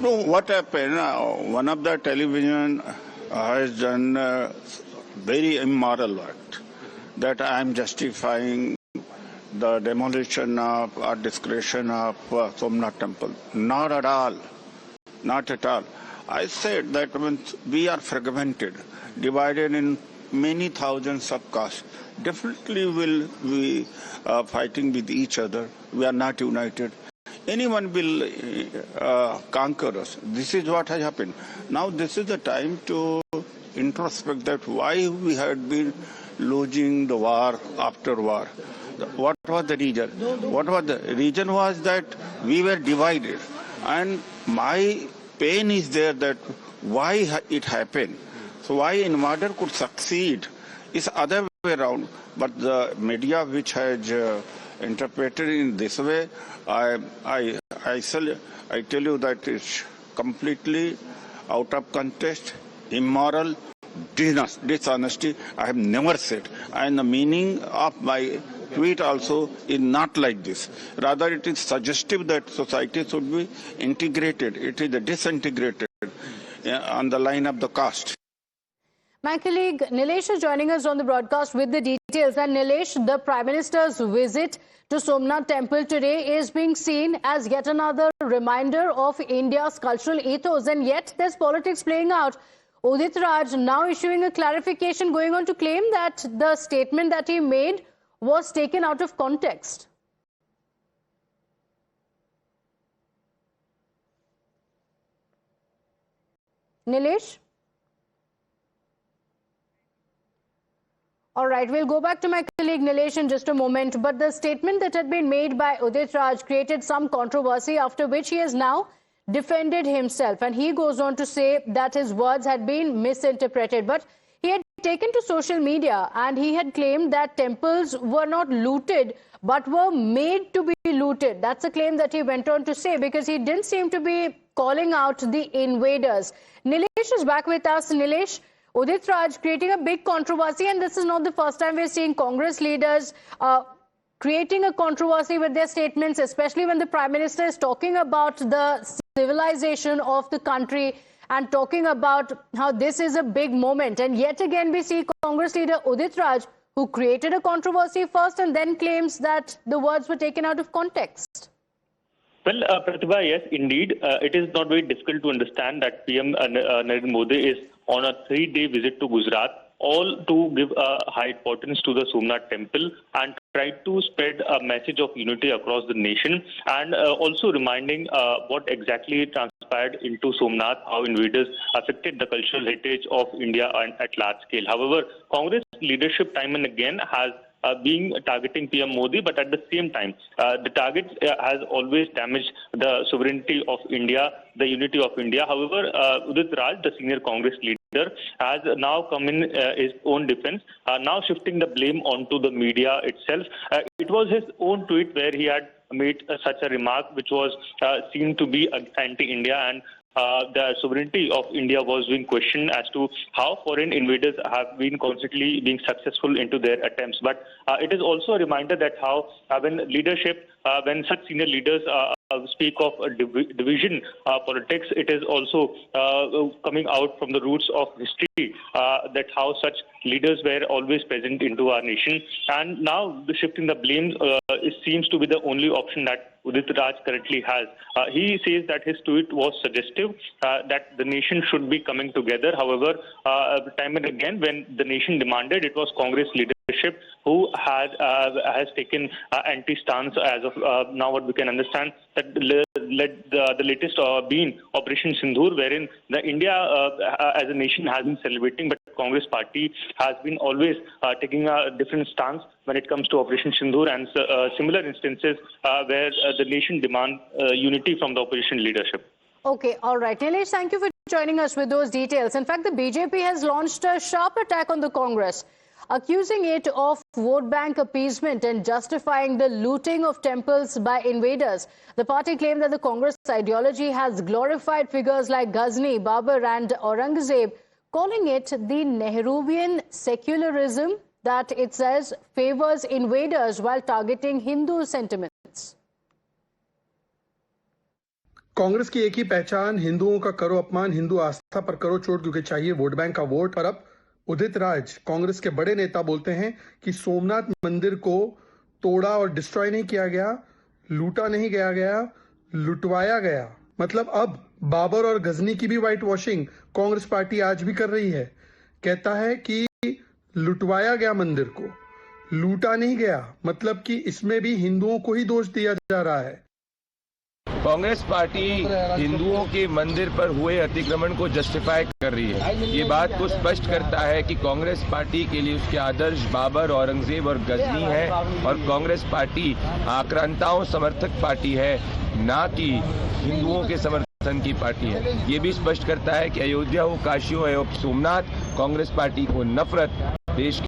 No, what happened? One of the television has done very immoral act that I am justifying the demolition of or discretion of Somnath temple. Not at all. Not at all. I said that when we are fragmented, divided in many thousands of castes, definitely will be fighting with each other. We are not united. Anyone will conquer us. This is what has happened. Now this is the time to introspect that why we had been losing the war after war. What was the reason? What was the reason was that we were divided. And my pain is there that why it happened. So why Invader could succeed is other way around. But the media which has interpreted in this way, I tell you that it's completely out of context, immoral, dishonesty. I have never said. And the meaning of my tweet also is not like this. Rather, it is suggestive that society should be integrated. It is disintegrated on the line of the caste. My colleague Nilesh is joining us on the broadcast with the details. And Nilesh, the Prime Minister's visit to Somnath Temple today is being seen as yet another reminder of India's cultural ethos. And yet there's politics playing out. Udit Raj now issuing a clarification, going on to claim that the statement that he made was taken out of context. Nilesh? All right, we'll go back to my colleague Nilesh in just a moment. But the statement that had been made by Udit Raj created some controversy, after which he has now defended himself. And he goes on to say that his words had been misinterpreted. But he had taken to social media and he had claimed that temples were not looted but were made to be looted. That's a claim that he went on to say, because he didn't seem to be calling out the invaders. Nilesh is back with us. Nilesh, Udit Raj creating a big controversy, and this is not the first time we're seeing Congress leaders creating a controversy with their statements, especially when the Prime Minister is talking about the civilization of the country and talking about how this is a big moment. And yet again, we see Congress leader Udit Raj, who created a controversy first and then claims that the words were taken out of context. Well, Pratibha, yes, indeed. It is not very difficult to understand that PM Narendra Modi is on a 3-day visit to Gujarat, all to give high importance to the Somnath temple and try to spread a message of unity across the nation, and also reminding what exactly transpired into Somnath, how invaders affected the cultural heritage of India at large scale. However, Congress leadership time and again has being targeting PM Modi, but at the same time, the target has always damaged the sovereignty of India, the unity of India. However, Udit Raj, the senior Congress leader, has now come in his own defense, now shifting the blame onto the media itself. It was his own tweet where he had made such a remark which was seen to be anti-India, and the sovereignty of India was being questioned as to how foreign invaders have been constantly being successful into their attempts. But it is also a reminder that how when leadership, when such senior leaders speak of division politics, it is also coming out from the roots of history, that how such leaders were always present into our nation. And now shifting the blame it seems to be the only option that Udit Raj currently has. He says that his tweet was suggestive, that the nation should be coming together. However, time and again, when the nation demanded, it was Congress leadership who has taken anti-stance as of now. What we can understand that the latest being Operation Sindoor, wherein the India as a nation has been celebrating, but Congress party has been always taking a different stance when it comes to Operation Sindoor, and similar instances where the nation demands unity from the opposition leadership. Okay, all right. Nilesh, thank you for joining us with those details. In fact, the BJP has launched a sharp attack on the Congress, accusing it of vote bank appeasement and justifying the looting of temples by invaders. The party claimed that the Congress ideology has glorified figures like Ghazni, Babur and Aurangzeb, calling it the Nehruvian secularism that it says favors invaders while targeting Hindu sentiments. Congress की एक ही पहचान, हिंदुओं का करो अपमान, हिंदू आस्था पर करो चोट, क्योंकि चाहिए वोट बैंक का वोट। और अब उदित राज, कांग्रेस के बड़े नेता, बोलते हैं कि सोमनाथ मंदिर को तोड़ा और डिस्ट्रॉय नहीं किया गया, लूटा नहीं गया, लुटवाया गया। मतलब अब बाबर और गजनी की भी व्हाइट वॉशिंग कांग्रेस पार्टी आज भी कर रही है। कहता है कि लुटवाया गया मंदिर को, लूटा नहीं गया, मतलब कि इसमें भी हिंदुओं को ही दोष दिया जा रहा है। कांग्रेस पार्टी हिंदुओं के मंदिर पर हुए अतिक्रमण को जस्टिफाई कर रही है। ये बात को स्पष्ट करता है कि कांग्रेस पार्टी के लिए उसके आदर्श बाबर, औरंगजेब और गजनी है, और कांग्रेस पार्टी आक्रांताओं समर्थक पार्टी है, ना कि हिंदुओं के समर्थन की पार्टी है। ये भी स्पष्ट करता है कि अयोध्या हो, काशी हो या सोमनाथ, कांग्रेस पार्टी को नफरत देश